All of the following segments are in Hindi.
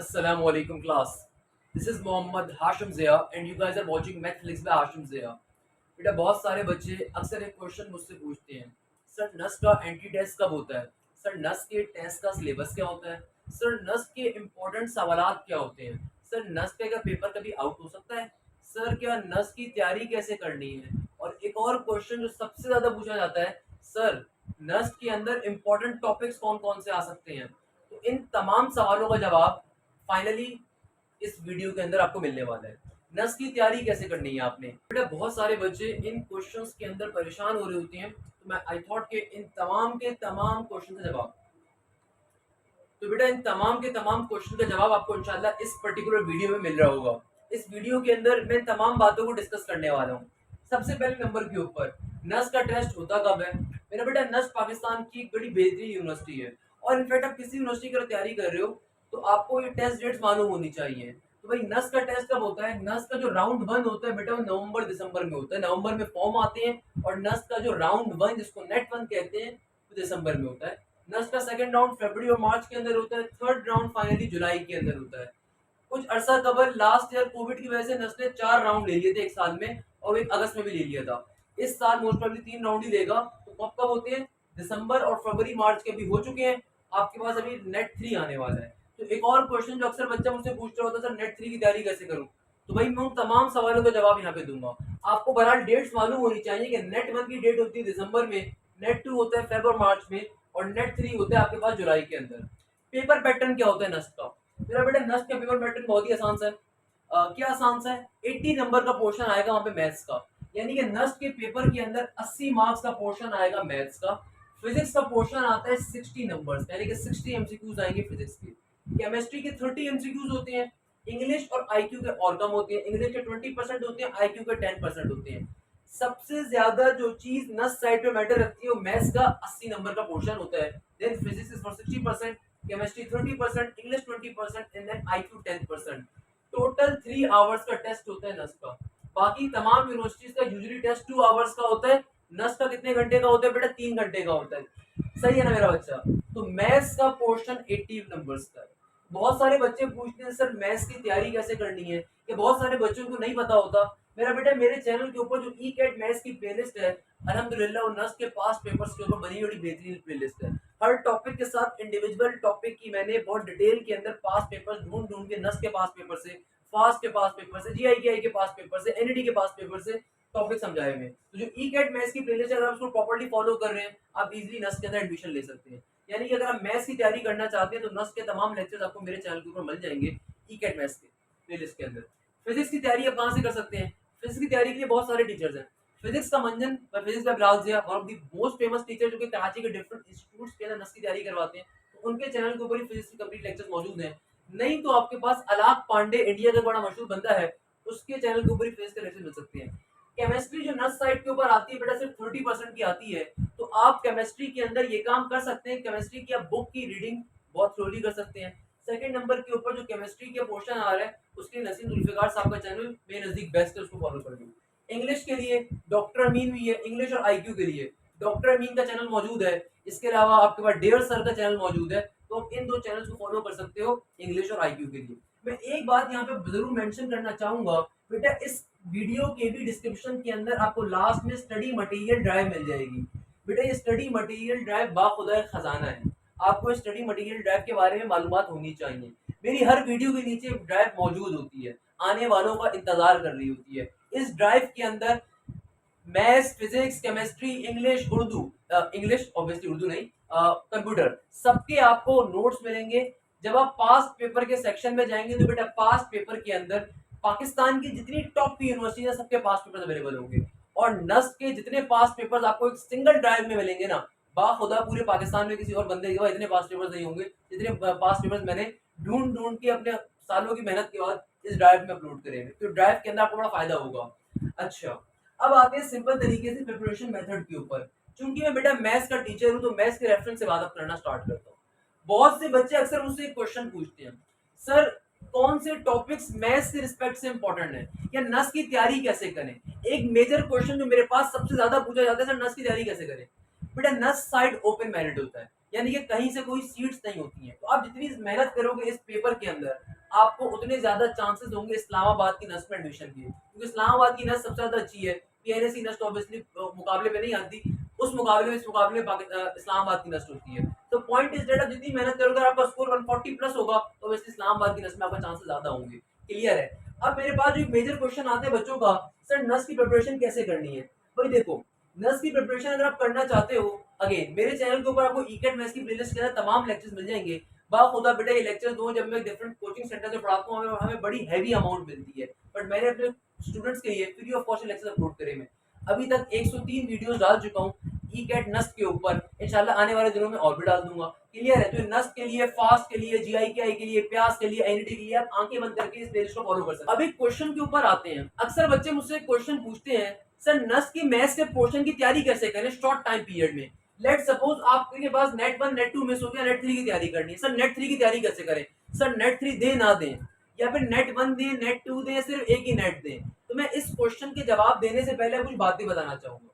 Assalamu alaikum class. This is Mohammad Hashim Zia and you guys are watching Mathflix by Hashim Zia. बेटा बहुत सारे बच्चे अक्सर एक क्वेश्चन मुझसे पूछते हैं, सर नस का एंटी टेस्ट कब होता है? सर नस के टेस्ट का सिलेबस क्या होता है? सर नस के इम्पोर्टेंट सवालात क्या होते हैं? सर नस का क्या पेपर कभी आउट हो सकता है? सर क्या नस की तैयारी कैसे करनी है? और एक और क्वेश्चन जो सबसे ज़्यादा पूछा जाता है, सर नस के अंदर इम्पोर्टेंट टॉपिक्स कौन कौन से आ सकते हैं? तो इन तमाम सवालों का जवाब फाइनली इस वीडियो के अंदर आपको मिलने वाला है। नस की तैयारी कैसे करनी है आपने? बेटा बहुत सारे बच्चे इन क्वेश्चंस के अंदर परेशान हो रहे होते हैं, तो मैं आई थॉट के इन तमाम के तमाम क्वेश्चन का जवाब इन तमाम के तमाम क्वेश्चन का जवाब आपको इंशाल्लाह इस पर्टिकुलर वीडियो में मिल रहा होगा। इस वीडियो के अंदर मैं तमाम बातों को डिस्कस करने वाला हूँ। सबसे पहले नंबर के ऊपर नस का टेस्ट होता कब है? मेरा बेटा नस पाकिस्तान की एक बड़ी बेहतरीन यूनिवर्सिटी है और इनफैक्ट आप किसी यूनिवर्सिटी की तैयारी कर रहे हो तो आपको ये टेस्ट डेट्स मालूम होनी चाहिए। तो भाई नस का टेस्ट कब होता है? नस का जो राउंड 1 होता है बेटा वो नवंबर दिसंबर में होता है। नवंबर में फॉर्म आते हैं और नस का जो राउंड 1 जिसको नेट 1 कहते हैं वो दिसंबर में होता है। नस का सेकंड राउंड फरवरी और मार्च के अंदर होता है। थर्ड राउंड फाइनली जुलाई के अंदर होता है। कुछ अरसा कबर लास्ट ईयर कोविड की वजह से नस ने 4 राउंड ले लिए थे एक साल में और एक अगस्त में भी ले लिया था। इस साल मोस्ट प्रोबेबली 3 राउंड ही लेगा। तो कब कब होते हैं? दिसंबर और फरवरी मार्च के भी हो चुके हैं। आपके पास अभी नेट 3 आने वाला है। तो एक और क्वेश्चन जो अक्सर बच्चा मुझसे पूछ रहा होता है, सर नेट 3 की तैयारी कैसे करूं? तो भाई मैं उन तमाम सवालों का जवाब यहाँ पे दूंगा। आपको बहरहाल डेट्स मालूम होनी चाहिए कि नेट 1 की डेट होती है दिसंबर में, नेट 2 होता है फरवरी और मार्च में और नेट 3 होता है आपके पास जुलाई के अंदर। पेपर पैटर्न क्या होता है नस का? मेरा बेटा नस का पेपर पैटर्न बहुत ही आसान सा है। क्या आसान सा है? 80 नंबर का पोर्शन आएगा वहां पे मैथ्स का, यानी कि नस के पेपर के अंदर 80 मार्क्स का पोर्शन आएगा मैथ्स का। फिजिक्स का पोर्शन आता है 60 नंबर्स, यानी कि 60 एमसीक्यूज आएंगे फिजिक्स के। केमिस्ट्री के 30 एमसीक्यूज होते हैं। इंग्लिश और आईक्यू के और कम होते हैं। इंग्लिश के 20% होते हैं, आईक्यू के 10% होते हैं। सबसे ज्यादा जो चीज नस साइड पे मैटर रखती है वो मैथ्स का 80 नंबर का पोर्शन होता है। Then physics is for 60%, chemistry 30%, English 20% and then IQ 10%। Total 3 hours का टेस्ट होता है नस का। बाकी तमाम यूनिवर्सिटीज का यूजुअली टेस्ट 2 आवर्स का होता है। नस का कितने घंटे का होता है बेटा? 3 घंटे का होता है। सही है ना मेरा बच्चा? तो मैथ्स का पोर्शन 80 नंबर्स का है। बहुत सारे बच्चे पूछते हैं सर मैथ्स की तैयारी कैसे करनी है? ये बहुत सारे बच्चों को नहीं पता होता। मेरा बेटा मेरे चैनल के ऊपर जो ई कैट मैथ्स की प्लेलिस्ट है, अल्हम्दुलिल्लाह वो नस के पास पेपर्स के ऊपर बनी बड़ी बेहतरीन प्लेलिस्ट है। हर टॉपिक के साथ इंडिविजुअल टॉपिक की मैंने बहुत डिटेल के अंदर पास पेपर्स ढूंढ ढूंढ के नस के पास पेपर से, फास्ट के पास पेपर से, जीआईकेआई के पास पेपर से, एनईडी के पास पेपर से टॉपिक समझाए हुए। तो जो ई कैट मैथ्स की प्लेलिस्ट है, अगर आप उसको प्रॉपर्ली फॉलो कर रहे हैं आप इजीली नस के अंदर एडमिशन ले सकते हैं। यानी कि अगर आप मैथ्स की तैयारी करना चाहते हैं तो नस के तमाम लेक्चर्स आपको मेरे चैनल के ऊपर मिल जाएंगे ई कैट मैथ्स के प्लेलिस्ट के अंदर। फिजिक्स की तैयारी आप कहाँ से कर सकते हैं? फिजिक्स की तैयारी के लिए बहुत सारे टीचर्स हैं। फिजिक्स का मंजन फिजिक्स का Bilal Zia, one of the most famous teacher जो कि कराची के डिफरेंट इंस्टीट्यूट्स के अंदर नस की तैयारी करवाते हैं। तो उनके चैनल के ऊपर ही फिजिक्स के कंप्लीट लेक्चर्स मौजूद हैं। नहीं तो आपके पास अलाक पांडे इंडिया का बड़ा मशहूर बंदा है, उसके चैनल के ऊपर ही फिजिक्स के लेक्चर मिल सकते हैं। केमिस्ट्री जो नस साइड के ऊपर आती है बेटा सिर्फ 30% की आती है। तो आप केमिस्ट्री के अंदर ये काम कर सकते हैं, केमिस्ट्री की आप बुक की रीडिंग बहुत स्लोली कर सकते हैं। सेकंड नंबर के ऊपर जो केमिस्ट्री के पोर्शन आ रहा है उसके लिए नसीम जुल्फिकार साहब का चैनल मेरे नजदीक बेस्ट है, उसको फॉलो कर लो। इंग्लिश के लिए डॉक्टर अमीन भी है, इंग्लिश और आईक्यू के लिए डॉक्टर अमीन का चैनल मौजूद है। इसके अलावा आपके पास डेयर सर का चैनल मौजूद है। तो आप इन दो चैनल्स को फॉलो कर सकते हो इंग्लिश और आईक्यू के लिए। मैं एक बात यहाँ पे जरूर मेंशन करना चाहूंगा बेटा, इस वीडियो के भी डिस्क्रिप्शन के अंदर आपको लास्ट में स्टडी मटेरियल ड्राइव मिल जाएगी। बेटा ये स्टडी मटेरियल ड्राइव बाखुदा खजाना है। आपको स्टडी मटेरियल ड्राइव के बारे में मालूमात होनी चाहिए। मेरी हर वीडियो के नीचे ड्राइव मौजूद होती है, आने वालों का इंतजार कर रही होती है। इस ड्राइव के अंदर maths, physics, chemistry, English, Urdu, English obviously Urdu नहीं, कंप्यूटर, सबके आपको नोट्स मिलेंगे। जब आप पास्ट पेपर के सेक्शन में जाएंगे तो बेटा पास्ट पेपर के अंदर पाकिस्तान की जितनी टॉप यूनिवर्सिटी है सबके पास्ट पेपर अवेलेबल होंगे और नस्ट के जितने पास्ट पेपर्स आपको एक सिंगल ड्राइव में मिलेंगे ना, बाखुदा पूरे पाकिस्तान में किसी और बंदे के पास इतने पास्ट पेपर्स नहीं होंगे जितने पास्ट पेपर्स मैंने ढूंढ ढूंढ के अपने सालों की मेहनत के बाद इस ड्राइव में अपलोड करेंगे। तो ड्राइव के अंदर आपको बड़ा फायदा होगा। अच्छा, अब आते हैं सिंपल तरीके से प्रिपरेशन मेथड के ऊपर। चूंकि मैं बेटा मैथ्स का टीचर हूं तो मैथ्स के रेफरेंस से बात करना स्टार्ट करता हूँ। बहुत से बच्चे अक्सर मुझसे एक क्वेश्चन पूछते हैं, सर कौन से टॉपिक्स मैथ्स के रिस्पेक्ट से इंपॉर्टेंट है या नस की तैयारी कैसे करें? एक मेजर क्वेश्चन जो मेरे पास सबसे ज्यादा पूछा जाता है, सर नस की तैयारी कैसे करें? बेटा नस साइड ओपन मेरिट होता है, यानी कि कहीं से कोई सीट्स नहीं होती हैं। तो आप जितनी मेहनत करोगे इस पेपर के अंदर आपको उतने ज्यादा चांसेस होंगे इस्लामाबाद की नस्ल में एडमिशन के, क्योंकि इस्लामाबाद की नस्ल सबसे ज्यादा अच्छी है। पीएनएसी नस्ल ऑब्वियसली मुकाबले पे नहीं आती, उस मुकाबले में इस मुकाबले में इस्लामाबाद की नस्ल होती है। तो पॉइंट इज दैट आप जितनी मेहनत करोगे, आपका स्कोर 140 प्लस होगा, तो वैसे इस्लामाबाद की नस्ल में आपका चांसेस ज्यादा होंगे। क्लियर है। अब मेरे पास जो एक मेजर क्वेश्चन आते हैं बच्चों का, सर नस्ल की प्रिपरेशन कैसे करनी है? भाई देखो, नर्स की प्रिपरेशन अगर आप करना चाहते हो, अगेन मेरे चैनल के ऊपर आपको ईकेट मैथ्स की प्लेलिस्ट के अंदर तमाम लेक्चर्स मिल जाएंगे। बाखुदा बेटा ये लेक्चर्स दो, जब मैं डिफरेंट कोचिंग सेंटर से पढ़ाता हूँ हमें हमें बड़ी हैवी अमाउंट मिलती है, बट मैंने अपने स्टूडेंट्स के लिए free of cost lecture upload करे। मैं अभी तक 103 वीडियोस डाल चुका हूँ ई कैट नस्ट के ऊपर, इंशाल्लाह आने वाले दिनों में और भी डाल दूंगा। क्लियर है। तो नस्ट के लिए, फास्ट के लिए, जीआईकेआई के लिए, प्यास के लिए, एनईटी के लिए आप आंखें बंद करके इस प्लेलिस्ट को फॉलो कर सकते हैं। अभी क्वेश्चन के ऊपर आते हैं। अक्सर बच्चे मुझसे क्वेश्चन पूछते हैं, सर नस्ट की मैथ्स के पोर्शन की तैयारी कैसे करें शॉर्ट टाइम पीरियड में? लेट सपोज आपके पास नेट 1 नेट 2 मिस हो गया, नेट 3 की तैयारी करनी है, सर नेट 3 की तैयारी कैसे करें? सर नेट 3 दे ना दें, या फिर नेट 1 दें, नेट 2 दें, सिर्फ एक ही नेट दें? तो मैं इस क्वेश्चन के जवाब देने से पहले कुछ बातें बताना चाहूंगा।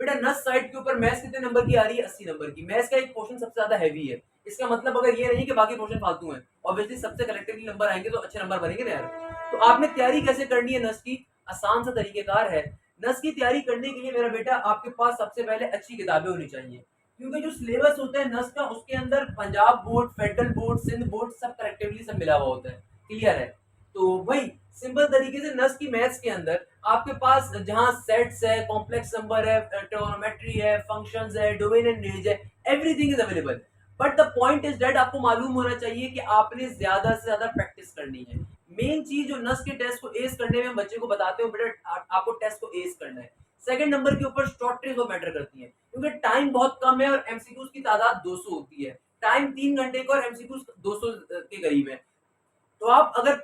बेटा नस साइड के ऊपर मैथ्स कितने नंबर की आ रही है? 80 नंबर की। मैथ्स का एक पोर्शन सबसे ज्यादा हैवी है, इसका मतलब अगर ये नहीं कि बाकी पोर्शन फालतू है, ऑब्वियसली सबसे कलेक्टिवली नंबर आएंगे तो अच्छे नंबर बनेंगे ना यार। तो आपने तैयारी कैसे करनी है नस की? आसान सा तरीकेकार है। नस की तैयारी करने के लिए मेरा बेटा आपके पास सबसे पहले अच्छी किताबें होनी चाहिए, क्योंकि जो सिलेबस होता है नस का उसके अंदर Punjab board, federal board, Sindh board सब कलेक्टिवली सब मिला हुआ होता है। क्लियर है। तो वही सिंपल तरीके से नस की मैथ्स के अंदर आपके पास जहां सेट्स है, कॉम्प्लेक्स नंबर है, ट्रिगोनोमेट्री है, फंक्शंस है, डोमेन एंड रेंज है, everything is available. But the point is that आपको मालूम होना चाहिए कि आपने ज्यादा से ज्यादा प्रैक्टिस करनी है। मेन चीज जो नस के टेस्ट को एस करने में बच्चे को बताते हो, बेटा आपको टेस्ट को एस करना है। सेकंड नंबर के ऊपर शॉर्ट ट्रिक्स वो मैटर करती है, क्योंकि टाइम बहुत कम है और एमसीक्यूज की तादाद 200 होती है। टाइम 3 घंटे का और एमसीक्यूज 200 के करीब है। तो आप अगर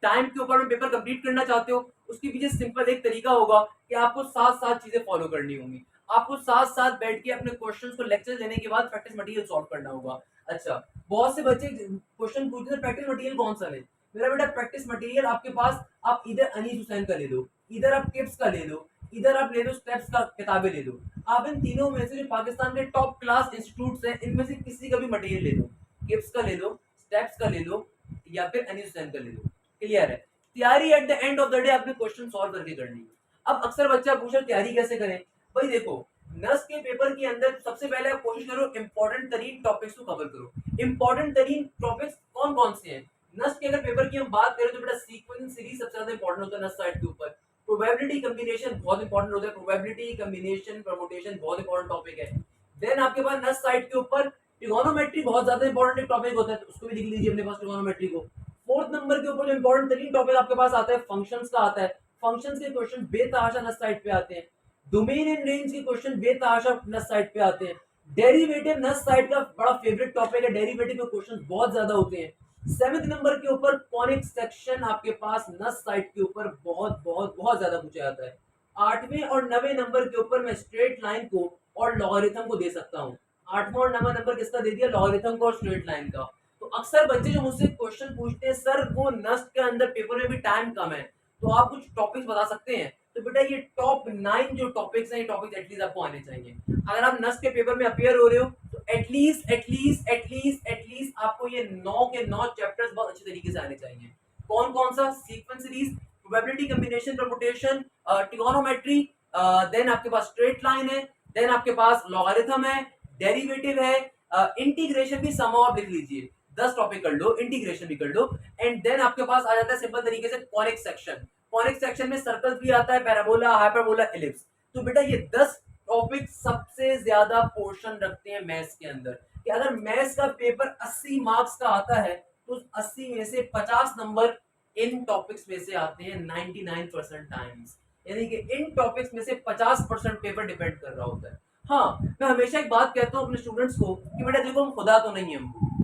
टाइम के ऊपर में पेपर कंप्लीट करना चाहते हो, उसके पीछे सिंपल एक तरीका होगा कि आपको साथ साथ चीजें फॉलो करनी होंगी। आपको साथ साथ बैठ के अपने क्वेश्चंस को लेक्चर लेने के बाद प्रैक्टिस मटेरियल सॉल्व करना होगा। अच्छा, बहुत से बच्चे क्वेश्चन पूछते हैं प्रैक्टिस मटेरियल कौन सा ले? मेरा बेटा प्रैक्टिस मटेरियल आपके पास, आप इधर अनीस हुसैन का ले लो, इधर आप किप्स का ले लो, इधर आप ले लो स्टेप्स का किताबें ले लो। आप इन तीनों में से जो पाकिस्तान के टॉप क्लास इंस्टीट्यूट्स हैं इनमें से किसी का भी मटेरियल ले लो, किप्स का ले लो, स्टेप्स का ले लो, या फिर अनीस हुसैन का ले लो। क्लियर है। तैयारी at the end of the day आपने क्वेश्चन सॉल्व करके करनी है। अब अक्सर बच्चा पूछे तैयारी कैसे करें? भाई देखो, नर्स के पेपर के अंदर सबसे पहले आप कोशिश करो इंपॉर्टेंट तरीन टॉपिक्स को कवर करो। इंपॉर्टेंट तरीन टॉपिक्स कौन कौन से हैं? नर्स के अगर पेपर की हम बात करें तो बेटा सीक्वेंस सीरीज सबसे ज्यादा इंपॉर्टेंट होता है नर्स साइड के ऊपर। प्रोबेबिलिटी कॉम्बिनेशन बहुत इंपॉर्टेंट होता है, प्रोबेबिलिटी कॉम्बिनेशन परमुटेशन बहुत इंपॉर्टेंट टॉपिक है। देन आपके पास नर्स साइड के ऊपर ट्रिगोनोमेट्री बहुत ज्यादा इंपॉर्टेंट टॉपिक होता है, तो उसको भी लिख लीजिए अपने पास ट्रिगोनोमेट्री को। फोर्थ नंबर के ऊपर जो इंपॉर्टेंट तरीन टॉपिक आपके पास आता है फंक्शंस का आता है। फंक्शंस के क्वेश्चन बेतहाशा नस साइड पे आते हैं। डोमेन एंड रेंज के क्वेश्चन बेतहाशा नस साइड पे आते हैं। डेरिवेटिव नस साइड का बड़ा फेवरेट टॉपिक है, डेरिवेटिव के क्वेश्चन बहुत ज्यादा होते हैं। 7th नंबर के ऊपर कॉनिक सेक्शन आपके पास नस साइड के ऊपर बहुत बहुत बहुत ज्यादा पूछा जाता है। 8वें और 9वें नंबर के ऊपर मैं स्ट्रेट लाइन को और लॉगरिथम को दे सकता हूँ। 8वां और 9वां नंबर किसका दे दिया? लॉगरिथम को और स्ट्रेट लाइन का। तो अक्सर बच्चे जो मुझसे क्वेश्चन पूछते हैं, सर वो नस्ट के अंदर पेपर में भी टाइम कम है, तो आप कुछ टॉपिक्स बता सकते हैं? तो बेटा ये टॉप 9 जो टॉपिक्स हैं, ये टॉपिक्स एटलीस्ट आपको आने चाहिए। अगर आप नस्ट के पेपर में अपियर हो रहे हो तो एटलीस्ट आपको ये 9 के 9 चैप्टर्स बहुत अच्छे तरीके से आने चाहिए। कौन कौन सा? Sequence series, probability combination permutation, trigonometry, then आपके पास स्ट्रेट लाइन है, देन आपके पास लॉगरिथम है, डेरिवेटिव है, इंटीग्रेशन भी सम आप लिख लीजिए। 10 टॉपिक कर लो, इंटीग्रेशन भी कर लो। एंड देन आपके पास आ जाता है सिंपल तरीके से कॉनिक सेक्शन। कॉनिक सेक्शन में सर्कल भी आता है, पैराबोला, हाइपरबोला, एलिप्स। तो बेटा ये 10 टॉपिक सबसे ज्यादा पोर्शन रखते हैं मैथ्स के अंदर, कि अगर मैथ्स का पेपर 80 मार्क्स का आता है तो 80 में से 50 नंबर इन टॉपिक्स में से आते हैं 99% टाइम्स। यानी कि इन टॉपिक्स में से 50% पेपर डिपेंड कर रहा होता है। हाँ, मैं हमेशा एक बात कहता हूँ अपने स्टूडेंट्स को कि बेटा देखो, हम खुदा तो नहीं है,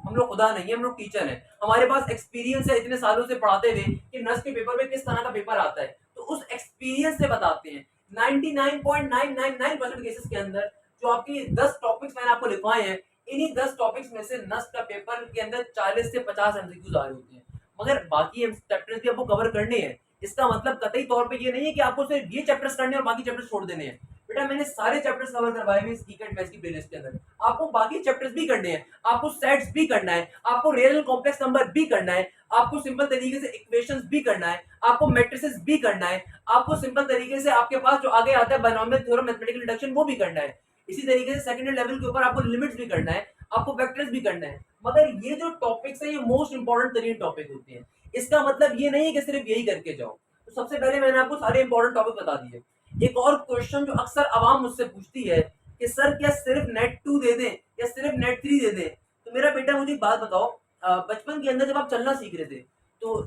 हम लोग खुदा नहीं है, हम लोग टीचर हैं। हमारे पास एक्सपीरियंस है इतने सालों से पढ़ाते हुए कि नर्स के पेपर में किस तरह का पेपर आता है, तो उस एक्सपीरियंस से बताते हैं। 99.999% केसेस के अंदर जो आपकी 10 टॉपिक्स मैंने आपको लिखवाए हैं, इन्हीं 10 टॉपिक्स में से नर्स का पेपर के अंदर 40 से 50 एमसीक्यूज आ रहे होते हैं। मगर बाकी चैप्टर्स भी आपको कवर करने हैं। इसका मतलब कतई तौर पे ये नहीं है कि आपको सिर्फ ये चैप्टर्स करने हैं और बाकी चैप्टर्स छोड़ देने हैं। बेटा मैंने सारे चैप्टर्स कवर करवाए हुए इस ईकेट मैथ्स की प्लेलिस्ट के अंदर। आपको बाकी चैप्टर्स भी करने हैं, आपको सेट्स भी करना है, आपको रियल कॉम्प्लेक्स नंबर भी करना है, आपको सिंपल तरीके से इक्वेशंस भी करना है, आपको मैट्रिसेस भी करना है, आपको सिंपल तरीके से आपके पास जो आगे आता है बायनोमियल थ्योरम, मैथमेटिकल डिडक्शन वो भी करना है। इसी तरीके से सेकेंडरी लेवल के ऊपर आपको लिमिट्स भी करना है, आपको वेक्टर्स भी करना है। मगर ये जो टॉपिक्स है ये मोस्ट इंपॉर्टेंट तरीन टॉपिक होते हैं। इसका मतलब ये नहीं है कि सिर्फ यही करके जाओ। तो सबसे पहले मैंने आपको सारे इंपॉर्टेंट टॉपिक बता दिए। एक और क्वेश्चन जो अक्सर आवाम मुझसे पूछती है कि सर क्या सिर्फ नेट 2 दे दें या सिर्फ नेट 3 दे दें? तो मेरा बेटा मुझे एक बात बताओ, बचपन के अंदर जब आप चलना सीख रहे थे, तो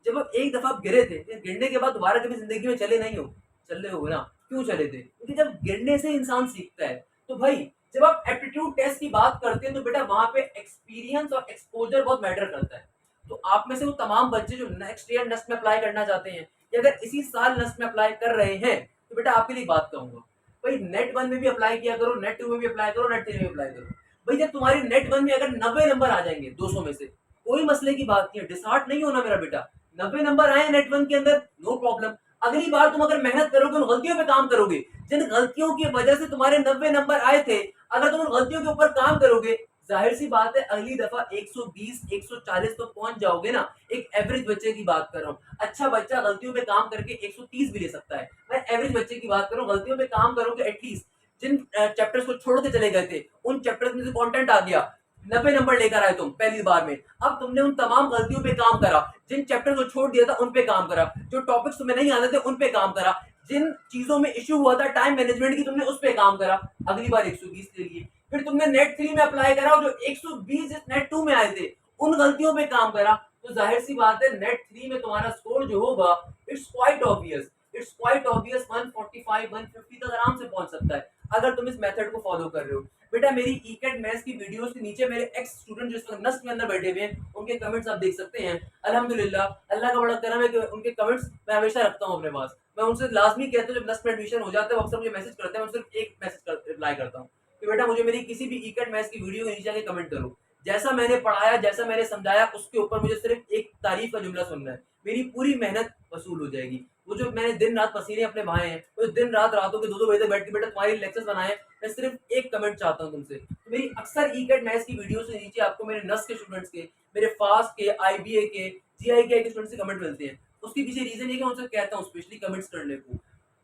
जब आप एक दफा आप गिरे थे, फिर गिरने के बाद दोबारा कभी जिंदगी में चले नहीं हो? चल रहे हो ना? क्यों चले थे? क्योंकि जब गिरने से इंसान सीखता है। तो भाई जब आप एप्टीट्यूड टेस्ट की बात करते हैं तो बेटा वहां पे एक्सपीरियंस और एक्सपोजर बहुत मैटर करता है। तो आप में से वो तमाम बच्चे जो नेक्स्ट ईयर नस्ट में अप्लाई करना चाहते हैं या अगर इसी साल नस्ट में अप्लाई कर रहे हैं, तो बेटा आपके लिए बात कहूंगा, भाई नेट 1 में भी अप्लाई किया करो, नेट 2 में भी अप्लाई करो, नेट 3 में भी अप्लाई करो। भाई जब तुम्हारी नेट 1 में अगर 90 नंबर आ जाएंगे 200 में से, कोई मसले की बात नहीं है, डिसहार्ट नहीं होना मेरा बेटा। 90 नंबर आए नेट 1 के अंदर, नो प्रॉब्लम। अगली बार तुम अगर मेहनत करोगे, उन गलतियों पे काम करोगे जिन गलतियों की वजह से तुम्हारे 90 नंबर आए थे, अगर तुम उन गलतियों के ऊपर काम करोगे, जाहिर सी बात है अगली दफा 120 140 तो पहुंच जाओगे ना। एक एवरेज बच्चे की बात कर रहा हूँ। अच्छा बच्चा गलतियों पे काम करके 130 भी ले सकता है। मैं एवरेज बच्चे की बात कर रहा हूँ, गलतियों पे काम करोगे एटलीस्ट। जिन चैप्टर्स को छोड़ के चले गए थे, उन चैप्टर्स में से कंटेंट आ गया, 90 नंबर लेकर आए तुम पहली बार में। अब तुमने उन तमाम गलतियों पे काम करा, जिन चैप्टर को छोड़ दिया था उन पे काम करा, जो टॉपिक्स तुम्हें नहीं आते थे उन पे काम करा, जिन चीजों में इश्यू हुआ था टाइम मैनेजमेंट की, तुमने उस पे काम करा, अगली बार 120 ले लिए। फिर तुमने नेट 3 में अप्लाई करा और जो 120 नेट 2 में आए थे उन गलतियों पे काम करा, तो जाहिर सी बात है नेट 3 में तुम्हारा स्कोर जो होगा, इट्स क्वाइट ऑब्वियस, 145 150 तक आराम से पहुंच सकता है अगर तुम इस मेथड को फॉलो कर रहे हो। बेटा मेरी ईकेट मैथ्स की वीडियोस के नीचे मेरे एक्स स्टूडेंट जो इस वक्त नस्ट के अंदर बैठे हुए हैं, उनके कमेंट्स आप देख सकते हैं। अल्हम्दुलिल्लाह, अल्लाह का बड़ा करम है कि उनके कमेंट्स मैं हमेशा रखता हूँ अपने पास। मैं उनसे लाजमी कहता हूँ, जब नस्ट में एडमिशन हो जाता है वो अक्सर मुझे मैसेज करते हैं, मैं सिर्फ एक मैसेज रिप्लाई करता हूँ कि बेटा मुझे मेरी किसी भी ईकेट मैथ्स की वीडियो के नीचे आके कमेंट करो, जैसा मैंने पढ़ाया, जैसा मैंने समझाया, उसके ऊपर मुझे सिर्फ एक तारीफ का जुमला सुनना है, मेरी पूरी मेहनत वसूल हो जाएगी। वो जो मैंने दिन रात पसीने अपने बहाए हैं, वो दिन रात रातों के 2-2 बजे तक बैठ के बेटा तुम्हारे लेक्चर्स बनाए, मैं सिर्फ एक कमेंट चाहता हूँ तुमसे। तो मेरी अक्सर ईकेट मैथ्स की वीडियोस के नीचे आपको मेरे नस के स्टूडेंट्स के, मेरे फास्ट के, आईबीए के, जीआईके के स्टूडेंट्स के कमेंट मिलते हैं। उसके पीछे रीजन ये कि उनसे कहता हूँ स्पेशली कमेंट्स करने को।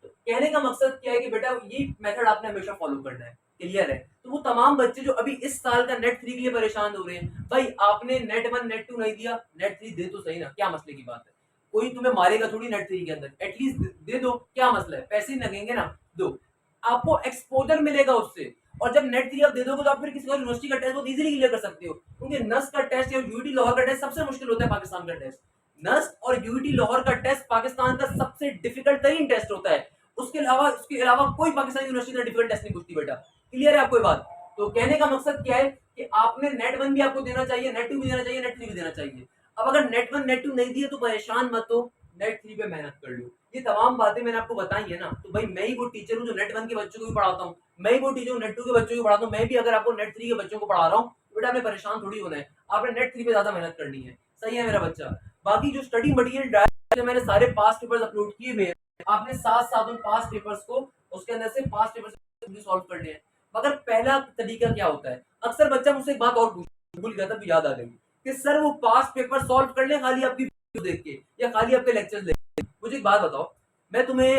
तो कहने का मकसद क्या है कि बेटा ये मेथड आपने हमेशा फॉलो करना है, क्लियर है? तो वो तमाम बच्चे जो अभी इस साल का नेट 3 के लिए परेशान हो रहे हैं, भाई आपने नेट 1 नेट 2 नहीं दिया, नेट 3 दे तो सही ना, क्या मसले की बात है? कोई तुम्हें मारेगा थोड़ी नेट 3 के अंदर, एटलीस्ट दे दो, क्या मसला है? पैसे लगेंगे ना, दो। आपको एक्सपोजर मिलेगा उससे। और जब नेट 3 आप दे दोगे तो आप फिर किसी और यूनिवर्सिटी का टेस्ट बहुत इजीली क्लियर कर सकते हो, क्योंकि नस्ट का टेस्ट या यूईटी लाहौर का टेस्ट सबसे मुश्किल होता है पाकिस्तान का टेस्ट। नस्ट और यूईटी लाहौर का टेस्ट पाकिस्तान का सबसे डिफिकल्ट तरीन टेस्ट होता है। उसके अलावा कोई पाकिस्तानी यूनिवर्सिटी का डिफिकल्ट टेस्ट नहीं पूछती बेटा, क्लियर है आपको ये बात? तो कहने का मकसद क्या है कि आपने नेट 1 भी आपको देना चाहिए, नेट 2 भी देना चाहिए, नेट 3 भी देना चाहिए। अब अगर नेट 1 नेट 2 नहीं दिए तो परेशान मत हो, नेट 3 पे मेहनत कर लो। ये तमाम बातें मैंने आपको बताई है ना, तो भाई मैं ही वो टीचर हूँ जो नेट 1 के बच्चों को भी पढ़ाता हूँ, मैं ही वो टीचर हूँ नेट 2 के बच्चों को पढ़ाता हूँ। मैं भी अगर आपको नेट 3 के बच्चों को पढ़ा रहा हूँ तो बेटा आपने परेशान थोड़ी होना है, आपने नेट 3 पे ज्यादा मेहनत करनी है। सही है मेरा बच्चा? बाकी जो स्टडी मटेरियल डायरेक्ट मैंने सारे पास्ट पेपर्स अपलोड किए हुए हैं, आपने साथ साथ उन पास्ट पेपर्स को, उसके अंदर से पास्ट पेपर्स सॉल्व करने हैं। मगर पहला तरीका क्या होता है, अक्सर बच्चा मुझसे एक बात और भूल गया था, तो याद आ गई कि सर वो पास्ट पेपर सॉल्व कर ले खाली आपकी वीडियो देख के या खाली आपके लेक्चर्स देख के। मुझे एक बात बताओ, मैं तुम्हें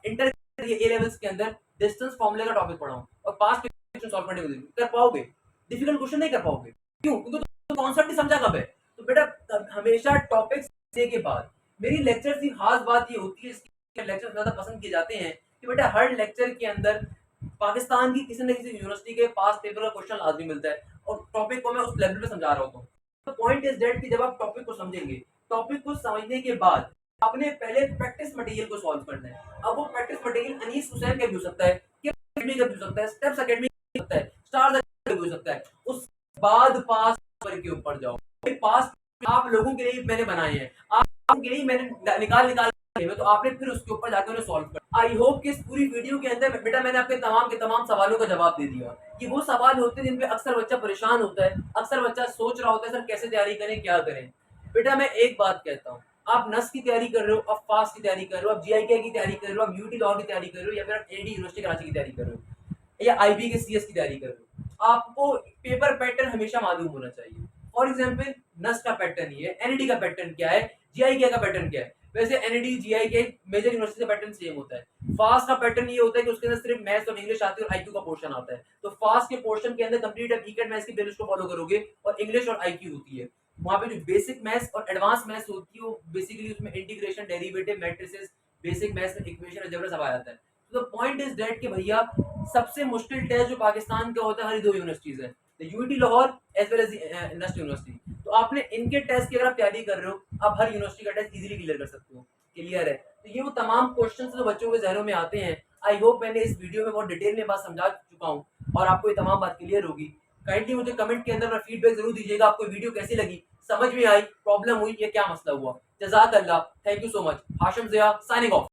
इंटर ए लेवल्स के अंदर डिस्टेंस फॉर्मूले का टॉपिक पढ़ाऊं और पास्ट क्वेश्चन सॉल्व करने को दूं, कर पाओगे? डिफिकल्ट क्वेश्चन नहीं कर पाओगे। क्यों? क्योंकि तुम कॉन्सेप्ट ही समझा कब है। तो बेटा हमेशा टॉपिक्स के बाद मेरी लेक्चर की खास बात ये होती है, इसके लेक्चर ज्यादा पसंद किए जाते हैं कि बेटा हर लेक्चर के अंदर पाकिस्तान की किसी न किसी यूनिवर्सिटी के पास पेपर का क्वेश्चन लाजमी मिलता है और टॉपिक को मैं उस लेवल पे समझा रहा होता हूँ। तो पॉइंट इज दैट कि जब आप टॉपिक को समझेंगे, टॉपिक को समझने के बाद आपने पहले प्रैक्टिस मटेरियल को सॉल्व करना है। अब वो प्रैक्टिस मटेरियल अनीस हुसैन का भी हो सकता है, एकेडमी का भी हो सकता है, स्टेप्स एकेडमी का हो सकता है, स्टार्स एकेडमी का भी हो सकता है। उस बाद पास पेपर के ऊपर जाओ। पास आप लोगों के लिए मैंने बनाए हैं, आप के लिए मैंने निकाल तो आपने फिर उसके ऊपर जाकर उन्हें सॉल्व कर। आई होप कि इस पूरी वीडियो के अंदर बेटा मैंने आपके तमाम के तमाम सवालों का जवाब दे दिया। ये वो सवाल होते हैं जिन पे अक्सर बच्चा परेशान होता है, अक्सर बच्चा सोच रहा होता है सर कैसे तैयारी करें, क्या करें। बेटा मैं एक बात कहता हूँ, आप नस की तैयारी कर रहे हो, आप फास्ट की तैयारी कर रहे हो, आप जीआईके की तैयारी कर रहे हो, आप यूटी लॉ की तैयारी कर रहे हो, या फिर आप एडी यूनिवर्सिटी कराची की तैयारी कर रहे हो, या आईबी के सीएस की तैयारी कर रहे हो, आपको पेपर पैटर्न हमेशा मालूम होना चाहिए। फॉर एग्जाम्पल नस का पैटर्न ये है, एनईडी का पैटर्न क्या है, जीआईके का पैटर्न क्या है। वैसे एनईडी जीआईके मेजर यूनिवर्सिटी का पैटर्न सेम होता है। फास्ट का पैटर्न ये होता है कि उसके अंदर सिर्फ मैथ्स और इंग्लिश आती है और आईक्यू का पोर्शन आता है। तो फास्ट के पोर्शन के अंदर कंप्लीट आप ईकेट मैथ्स की प्लेलिस्ट को फॉलो करोगे और इंग्लिश और आईक्यू होती है। वहां पे जो बेसिक मैथ्स और एडवांस मैथ्स होती है वो बेसिकली उसमें integration, derivative, matrices, basic maths में इक्वेशन, अलजेब्रा सब आ जाता है। तो द पॉइंट इज दैट कि भैया सबसे मुश्किल टेस्ट जो पाकिस्तान का होता है हमारी दो यूनिवर्सिटीज है, Unity Lahore as well as NUST university. तो आपने इनके टेस्ट की अगर आप तैयारी कर रहे हो आप हर यूनिवर्सिटी का टेस्ट इजीली क्लियर कर सकते हो। क्लियर है? तो ये वो तमाम क्वेश्चंस जो बच्चों के जहनों में आते हैं, आई होप मैंने इस वीडियो में बहुत डिटेल में बात समझा चुका हूँ और आपको ये तमाम बात क्लियर होगी। काइंडली मुझे कमेंट के अंदर अपना फीडबैक जरूर दीजिएगा, आपको वीडियो कैसी लगी, समझ में आई, प्रॉब्लम हुई, ये क्या मसला हुआ। जज़ाक अल्लाह, thank you so much. Hashim Zia signing of.